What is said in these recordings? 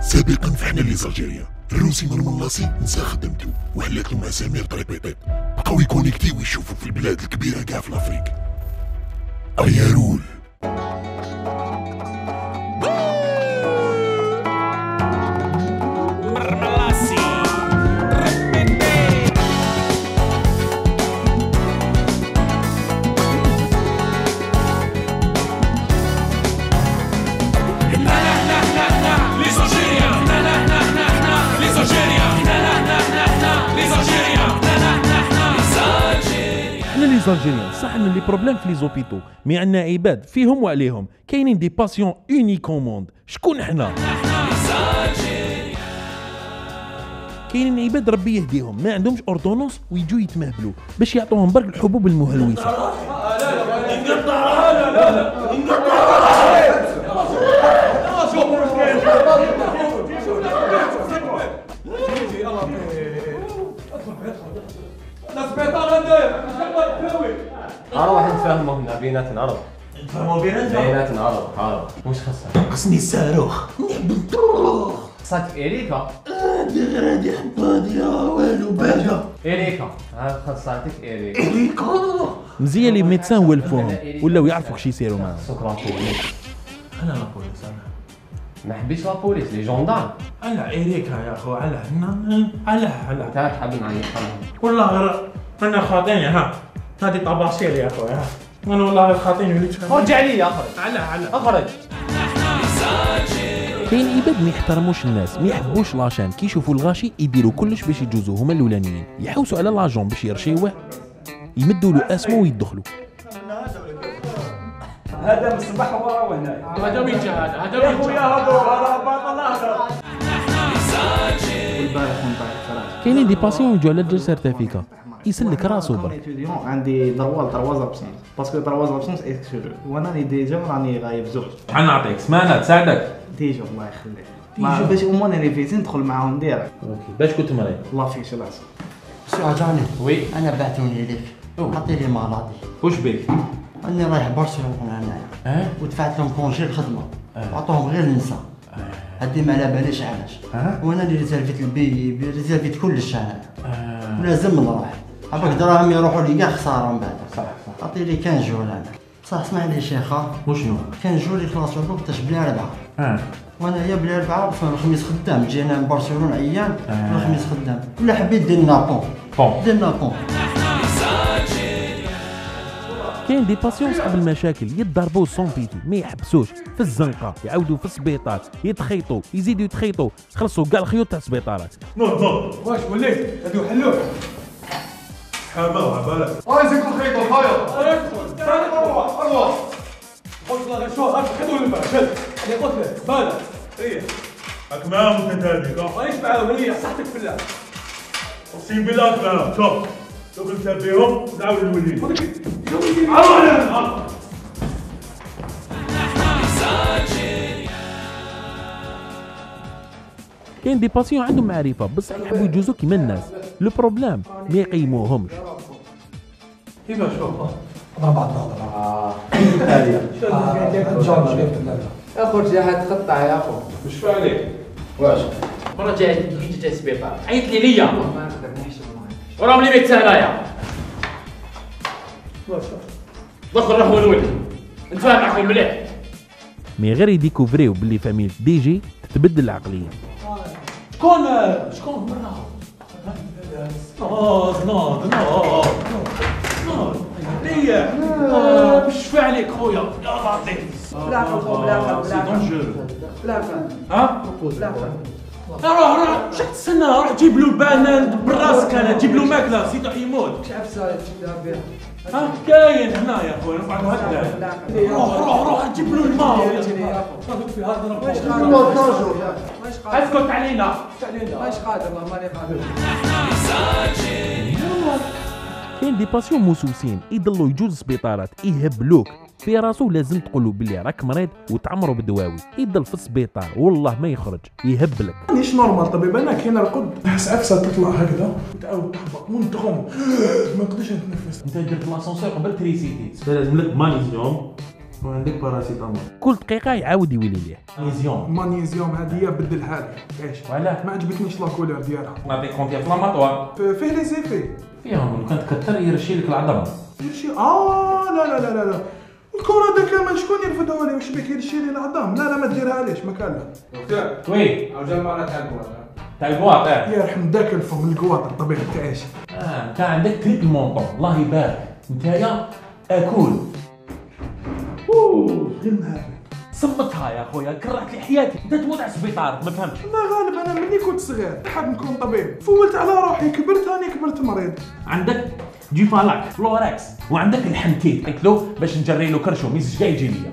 سابقا في حنا الجزائرية الروسي مرملاسي نسى خدمته وحلات له مع سمير طريق بيطيط، بقاو يكونيكتيو ويشوفوا في البلاد الكبيرة كاع في الافريق. ايارول الجيريان صح ان لي بروبليم في لي زوبيتو، مي عندنا عباد فيهم وعليهم، كاينين دي باسيون اونيك او موند. شكون حنا؟ كاينين عباد ربي يهديهم ما عندهمش اوردونونس ويجوا يتمهبلوا باش يعطوهم برك الحبوب المهلوسه. اروح نتفاهموا هنا بيناتنا عرض. نتفاهموا بيناتنا عرض. واش خاصك؟ خصني الصاروخ، نحب الطروخ. خصك إريكا. غير هادي حبادي والو بادا. إريكا. خاصك إريكا. إريكا. مزيان لي ميدسان ولفوهم ولاو يعرفوا كش يسيروا معاهم. شكرا بوليس. انا لا بوليس انا. ما حبيتش لا بوليس لي جوندار. علاه إريكا يا خو علاه علاه. انت تحب نعيط والله غير انا خاطيني ها. هادي طباشير يا خويا ها. انا والله غير خاطيني وليت فاهم. رجع لي اخرج. علاه اخرج. كاين عباد ما يحترموش الناس، ما يحبوش لاشان، كي يشوفوا الغاشي يديروا كلش باش يجوزوا هما الاولانيين، يحوسوا على لاجون باش يرشيوه، يمدوا له اسمه ويدخلوا. هذا من الصباح وراه هنايا. هذا وين جا هذا يا خويا هذا باطل هذا. كاينين دي باسيون يجوا على الجل سيرتيفيكا يسلك راسو برك. عندي دروال ابسونس باسكو دروال ابسونس اكسكلو وانا ديجا راني غايب زوج. شحال نعطيك سمانه تساعدك ديجا الله يخليك باش هما انا فيزي ندخل معاهم ديريكت. اوكي باش كنت مريض الله فيك راسك. سي عجاني وي انا بعثوني لك عطي لي مرضي. واش بيك؟ اني رايح برشلونه هنايا ودفعت لهم كونجي الخدمه عطوهم غير النساء. هادي ما على باليش علاش وانا اللي ريزيرفيت البي ريزيرفيت كلش انا ولازم نروح عباك دراهم يروحوا لي كاع خساره من بعد. صح عطي لي 15 جور انا. صح اسمح لي شيخه وشنو 15 جور يخلصوا لك تاش بلا 4 وانا يا بلا 4 الخميس خدام جينا من برشلونه عيان الخميس خدام ولا حبيت دير لنا بون. كاين دي باسيون صحاب المشاكل يتضربوا سون بيتي ما يحبسوش في الزنقه، يعاودوا في السبيطار يتخيطوا يزيدوا يتخيطوا، خلصوا كاع الخيوط تاع السبيطارات. نوض واش وليت هادو حلوه حماوها بالك زيد الخيط الخيط ادخل قلت له غير شو هاك خذوا الماء شد اللي قلت له بالك ايه راك معاهم انت هذيك مانيش معاهم هي صحتك في الله اقسم بالله راك معاهم شوف لو كنت بيهم نعاود نولي كاين دي باسيون عندهم معرفه بصح يحبوا يجوزوا كيما الناس، لو بروبليم ما يقيموهمش. كيفاش شوف بعض اخو جا حد قطع يا اخو. واش فعليك؟ واش مرة جاي السبيطار عيط لي ليا ما نقدر نحسب وراهم لي ميت هنايا. دخل روح ونولي نتفاهم معكم مليح. مي غير يديكوفريو باللي فاميل دي جي تتبدل العقليه. شكون نوض هيا باش شفع عليك خويا يا لطيف لا روح شو تستنى روح جيب له بانان براسك انا جيب له ماكله زيدو يموت شعب صاير تبدا بها كاين هنا يا خويا نقعدوا هكذا روح جيب له الماء في هذا اسكت علينا مانيش قادر والله ماني قادر. كاين دي باسيون موسوسين يضلوا يجوز السبيطارات يهبلوك في راسو، لازم تقولوا بلي راك مريض وتعمروا بالدواوي، يضل في السبيطار والله ما يخرج يهبلك. مانيش نورمال طبيب انا كي نرقد نحس عفسه تطلع هكذا وتعاود تهبط ونتغم ما نقدرش نتنفس. انت درت لاسانسور قبل تريسيتي لازم لك مانيزيوم وعندك باراسيتامول. كل دقيقه يعاود يولي ليه. مغنيسيوم. مغنيسيوم هذه بدلها لي. علاش؟ وعلاه؟ ما عجبتنيش لا كولور ديالها. نعطيك كونتي انفلاماتوار. فيه لي زيفي. فيهم لو كان تكثر يرشي لك العظم. يرشي لا الكرة داك ما شكون يرفدها لي؟ واش بك يرشي لي العظام؟ لا ما ديرها ليش ما كان لا. دكتور وي عاود مرة تاع الكرة تاع الكواط. يرحم داك الفم الكواطر طبيعي تعيش. انت عندك تريك مونطون الله يبارك. نتايا اكل. غير معاك. صمتها يا خويا كرهت لي حياتي. انت تموت على السبيطار ما فهمتش. لا غالب انا ملي كنت صغير حاب نكون طبيب، فولت على روحي كبرت راني كبرت مريض. عندك جيفالاك فلوركس وعندك الحنتيت قلت له باش نجري له كرشو ميزج جاي يجي ليا.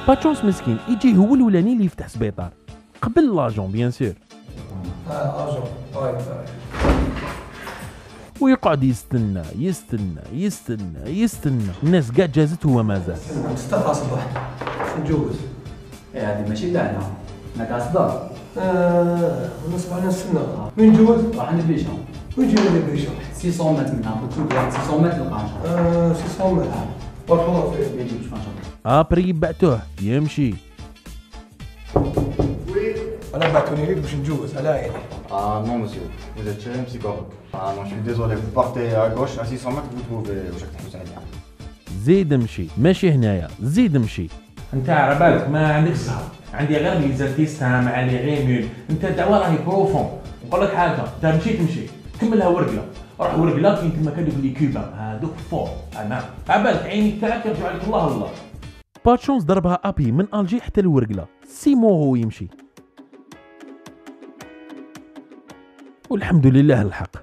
باتشونس مسكين يجي هو الاولاني اللي يفتح سبيطار قبل لاجون بيان سور. اجون طيب ويقعد يستنى الناس كاع جازت هو ما زال. مصطفى صباح نتجوز. هذه ماشي تاعنا حنا كاع صدار. نصبح نستنى. وين نتجوز؟ راح ندبيشو. وين جينا لبيشو؟ 600 متر من هنا كنت ديال 600 متر نلقى ان شاء الله. 600 متر. بارك الله فيك. يجي ان شاء الله. ابري بعتوه يمشي. انا بعثوني ليك باش نتجوز على عيني. Ah non monsieur, vous êtes chez un psychologue. Ah non, je suis désolé, vous partez à gauche, à 600 mètres, vous trouvez Jacques Hussein. زيد مشي ماشي هنايا زيد مشي. انت على بالك ما عندك السهر. عندي غير لي زالتيستا مع لي غيمول. انت الدعوه راهي بروفون. نقول لك حاجه انت مشيت كملها ورقله. روح ورقله كاين تما كادوك لي كوبا هذوك فوق. انا على بالك عينيك تاعك يرجع لك الله. باتشونس ضربها ابي من الجي حتى الورقله. سيمو هو يمشي. والحمد لله الحق.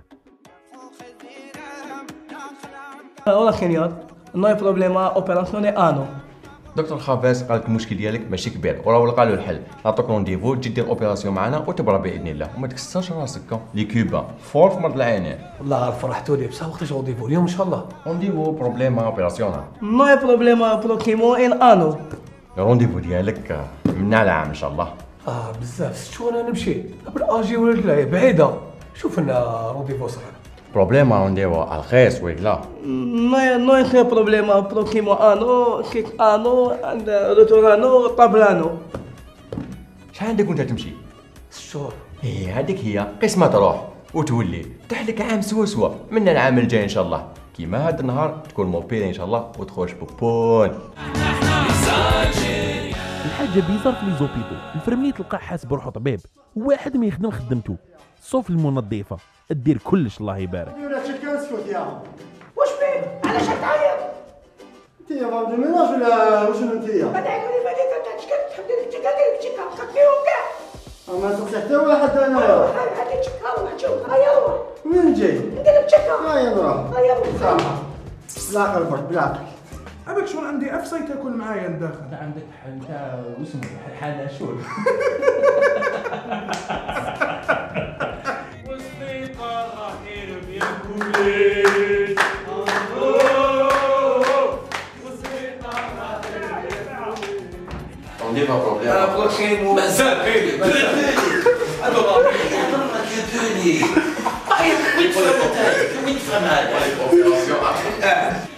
Hola señor, no hay problema, operación de ano. دكتور خافاس قال لك المشكل ديالك ماشي كبير وراه لقى له الحل. نعطيك رونديفو تجي دير اوبيراسيون معنا وتبرى باذن الله وما تكسرش راسك. لي كوبا فور في مرض العينين. والله غير فرحتوني بصح وقتاش رونديفو اليوم ان شاء الله. رونديفو بروبليما اوبيراسيون. No hay problema, próximo en ano. الرونديفو ديالك من على عام ان شاء الله. بزاف شو انا نمشي بالاجي ولا لا بعيده. شوف لنا رونديفو صغير. بروبليما رونديفو الخيس ولا. No hay problema, próximo ano, كيك ano, and retorno, tablano. شحال عندك وانت تمشي؟ 6 شهور. هذيك هي قسمة تروح وتولي تحلك عام سوا من العام الجاي ان شاء الله. كيما هذا النهار تكون موبيلي ان شاء الله وتخرج بوبون. الحاجه بيزار في لي زوبيتو الفرملي تلقاه حاس بروحو طبيب واحد ما يخدم خدمته صوف المنظفه دير كلش الله يبارك. واش بيه؟ علاش تعيط؟ انت يا فام دو ميناج ولا واش انت يا؟ ما تعيطوا لي بالك تحب دير تشكا دير تشكا خفيهم كاع. ما تنصح حتى ولا حتى انايا. هادي تشكا روح شوف هيا روح. وين جاي؟ ندير تشكا. هيا نروح. هيا روح. بالعقل برك بالعقل. ابيك شغل عندي افسي تاكل معايا لداخل. انت عندك انت واسمه حناشول. والسبيطار راح يرمي الكوليت. والسبيطار راح يرمي. رونديفو بروبليما. مازال بيلي مازال.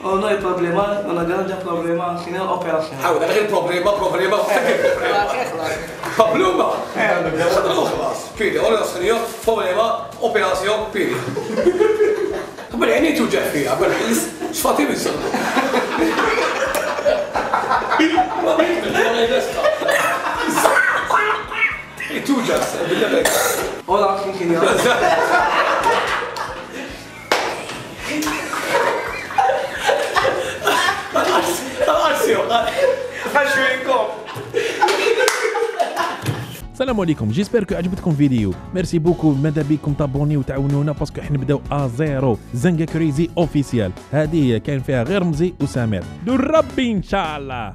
Oh, no hay problema, una grande problema, final operación. حاول غير بروبليما بروبلوما. خلاص بيلي ولا صينيه بروبليما اوبيراسيون بيلي. قبل عيني توجع فيها قبل حلس شفاطي بالزغل. توجع بالله. Hola señor. السلام عليكم جيسبر كو عجبتكم فيديو ميرسي بوكو ماذا بيكم تابوني وتعاونونا باسكو حنبداو ازيرو زنقه كريزي اوفيسيال هذه كاين فيها غير رمزي وسامر دور ربي ان شاء الله.